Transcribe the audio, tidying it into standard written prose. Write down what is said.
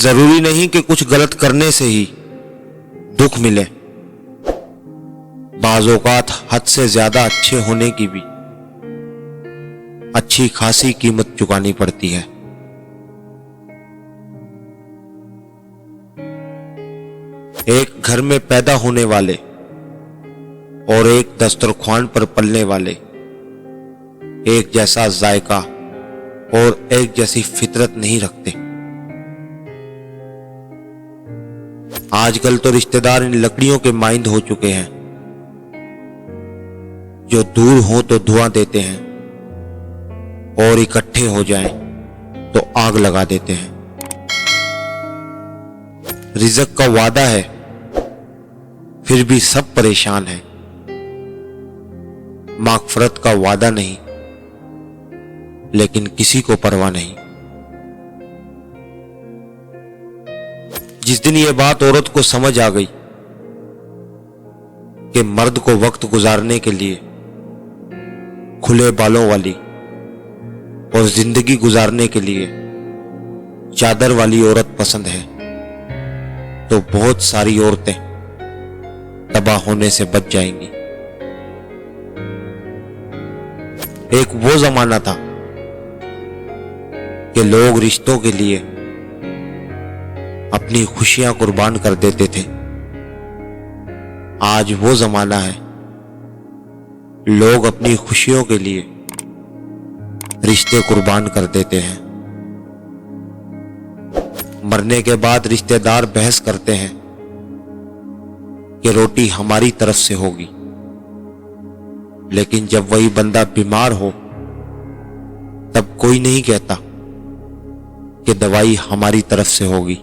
जरूरी नहीं कि कुछ गलत करने से ही दुख मिले। बाज़ औक़ात हद से ज्यादा अच्छे होने की भी अच्छी खासी कीमत चुकानी पड़ती है। एक घर में पैदा होने वाले और एक दस्तरख्वान पर पलने वाले एक जैसा जायका और एक जैसी फितरत नहीं रखते। आजकल तो रिश्तेदार इन लकड़ियों के माइंद हो चुके हैं, जो दूर हो तो धुआं देते हैं और इकट्ठे हो जाएं तो आग लगा देते हैं। रिज़्क़ का वादा है फिर भी सब परेशान हैं। माग़फ़िरत का वादा नहीं लेकिन किसी को परवाह नहीं। जिस दिन ये बात औरत को समझ आ गई कि मर्द को वक्त गुजारने के लिए खुले बालों वाली और जिंदगी गुजारने के लिए चादर वाली औरत पसंद है, तो बहुत सारी औरतें तबाह होने से बच जाएंगी। एक वो जमाना था कि लोग रिश्तों के लिए अपनी खुशियां कुर्बान कर देते थे। आज वो जमाना है लोग अपनी खुशियों के लिए रिश्ते कुर्बान कर देते हैं। मरने के बाद रिश्तेदार बहस करते हैं कि रोटी हमारी तरफ से होगी, लेकिन जब वही बंदा बीमार हो तब कोई नहीं कहता कि दवाई हमारी तरफ से होगी।